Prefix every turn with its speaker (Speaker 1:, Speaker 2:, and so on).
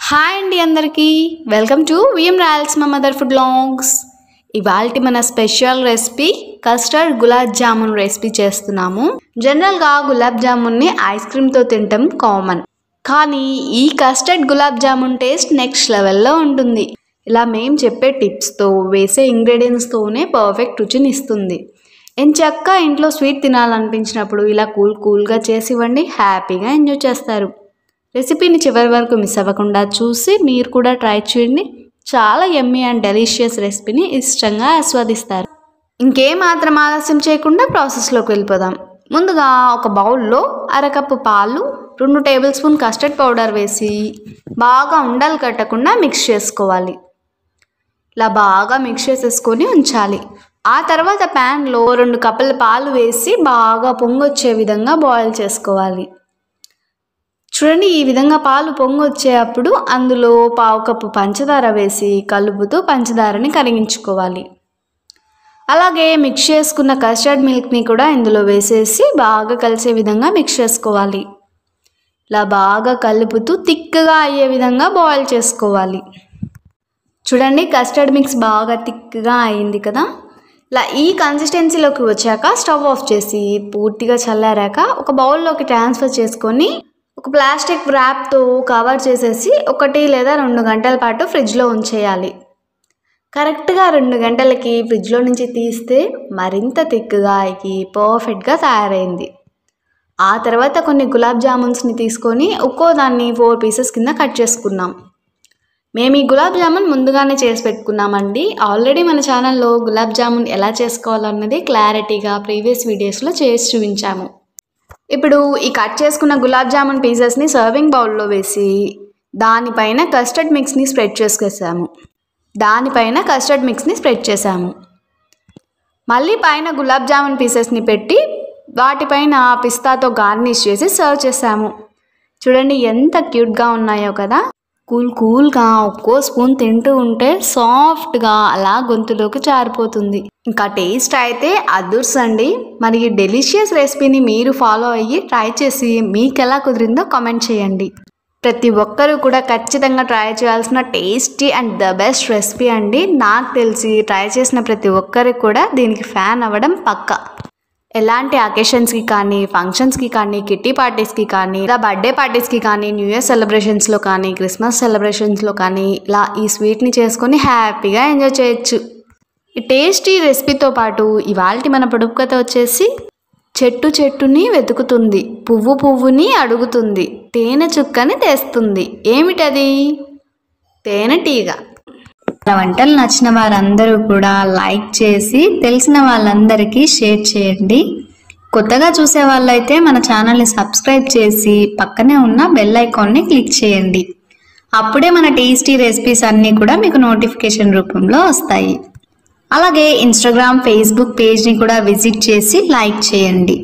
Speaker 1: Hi అండి అందరికీ welcome to VM Royals మా మదర్ ఫుడ్ లాగ్స్. ఇవాల్టి మన special recipe custard gulab jamun recipe చేస్తున్నాము. జనరల్గా గులాబ్ జామున్ని ఐస్ క్రీమ్తో తినటం కామన్, కానీ ఈ custard gulab jamun taste next లెవెల్లో ఉంటుంది. ఇలా మేము చెప్పే టిప్స్తో వేసే ఇంగ్రీడియంట్స్తోనే పర్ఫెక్ట్ రుచిని ఇస్తుంది. ఎంచక్కా ఇంట్లో స్వీట్ తినాలనిపించినప్పుడు ఇలా కూల్గా చేసి ఇవ్వండి, హ్యాపీగా ఎంజాయ్ చేస్తారు. రెసిపీని చివరి వరకు మిస్ అవ్వకుండా చూసి మీరు కూడా ట్రై చేయండి. చాలా యమ్మీ అండ్ డెలిషియస్ రెసిపీని ఇష్టంగా ఆస్వాదిస్తారు. ఇంకేమాత్రం ఆలస్యం చేయకుండా ప్రాసెస్లోకి వెళ్ళిపోదాం. ముందుగా ఒక బౌల్లో అరకప్పు పాలు, 2 టేబుల్ స్పూన్ కస్టర్డ్ పౌడర్ వేసి బాగా ఉండలు కట్టకుండా మిక్స్ చేసుకోవాలి. ఇలా బాగా మిక్స్ చేసేసుకొని ఉంచాలి. ఆ తర్వాత ప్యాన్లో 2 కప్పుల పాలు వేసి బాగా పొంగొచ్చే విధంగా బాయిల్ చేసుకోవాలి. చూడండి, ఈ విధంగా పాలు పొంగొచ్చేటప్పుడు అందులో 1/2 కప్పు పంచదార వేసి కలుపుతూ పంచదారని కరిగించుకోవాలి. అలాగే మిక్స్ చేసుకున్న కస్టర్డ్ మిల్క్ని కూడా ఇందులో వేసేసి బాగా కలిసే విధంగా మిక్స్ చేసుకోవాలి. ఇలా బాగా కలుపుతూ థిక్గా అయ్యే విధంగా బాయిల్ చేసుకోవాలి. చూడండి, కస్టర్డ్ మిక్స్ బాగా థిక్గా అయింది కదా. ఇలా ఈ కన్సిస్టెన్సీలోకి వచ్చాక స్టవ్ ఆఫ్ చేసి పూర్తిగా చల్లారాక ఒక బౌల్లోకి ట్రాన్స్ఫర్ చేసుకొని ఒక ప్లాస్టిక్ ర్యాప్తో కవర్ చేసేసి 1 లేదా 2 గంటల పాటు ఫ్రిడ్జ్లో ఉంచేయాలి. కరెక్ట్గా 2 గంటలకి ఫ్రిడ్జ్లో నుంచి తీస్తే మరింత థిక్గా అయ్యి పర్ఫెక్ట్గా తయారైంది. ఆ తర్వాత కొన్ని గులాబ్ జామున్స్ని తీసుకొని ఒక్కో దాన్ని 4 పీసెస్ కింద కట్ చేసుకున్నాం. మేము ఈ గులాబ్ జామున్ ముందుగానే చేసి పెట్టుకున్నామండి. ఆల్రెడీ మన ఛానల్లో గులాబ్ జామున్ ఎలా చేసుకోవాలన్నది క్లారిటీగా ప్రీవియస్ వీడియోస్లో చేసి చూపించాము. ఇప్పుడు ఈ కట్ చేసుకున్న గులాబ్ జామున్ పీసెస్ని సర్వింగ్ బౌల్లో వేసి దానిపైన కస్టర్డ్ మిక్స్ని స్ప్రెడ్ చేసాము. మళ్ళీ పైన గులాబ్ జామున్ పీసెస్ని పెట్టి వాటిపైన పిస్తాతో గార్నిష్ చేసి సర్వ్ చేసాము. చూడండి ఎంత క్యూట్గా ఉన్నాయో కదా. కూల్గా ఒక్కో స్పూన్ తింటూ ఉంటే సాఫ్ట్గా అలా గొంతులోకి జారిపోతుంది. ఇంకా టేస్ట్ అయితే అదుర్స్ అండి. మరి ఈ డెలిషియస్ రెసిపీని మీరు ఫాలో అయ్యి ట్రై చేసి మీకు ఎలా కుదిరిందో కామెంట్ చేయండి. ప్రతి ఒక్కరూ కూడా ఖచ్చితంగా ట్రై చేయాల్సిన tasty and the best recipe అండి. నాకు తెలిసి ట్రై చేసిన ప్రతి ఒక్కరికి కూడా దీనికి ఫ్యాన్ అవ్వడం పక్కా. ఎలాంటి అకేషన్స్కి కానీ, ఫంక్షన్స్కి కానీ, కిట్టి పార్టీస్కి కానీ, ఇలా బర్త్డే పార్టీస్కి కానీ, న్యూ ఇయర్ సెలబ్రేషన్స్లో కానీ, క్రిస్మస్ సెలబ్రేషన్స్లో కానీ ఇలా ఈ స్వీట్ని చేసుకొని హ్యాపీగా ఎంజాయ్ చేయొచ్చు. ఈ టేస్టీ రెసిపీతో పాటు ఇవాల్టి మన పొడుపు కథ వచ్చేసి చెట్టుని వెతుకుతుంది, పువ్వుని అడుగుతుంది, తేనె చుక్కని తెస్తుంది. ఏమిటది? తేనెటీగ. మన వంటలు నచ్చిన వారందరూ కూడా లైక్ చేసి తెలిసిన వాళ్ళందరికీ షేర్ చేయండి. కొత్తగా చూసే వాళ్ళైతే మన ఛానల్ని సబ్స్క్రైబ్ చేసి పక్కనే ఉన్న బెల్ ఐకాన్ని క్లిక్ చేయండి. అప్పుడే మన టేస్టీ రెసిపీస్ అన్నీ కూడా మీకు నోటిఫికేషన్ రూపంలో వస్తాయి. అలాగే ఇన్స్టాగ్రామ్, ఫేస్బుక్ పేజ్ని కూడా విజిట్ చేసి లైక్ చేయండి.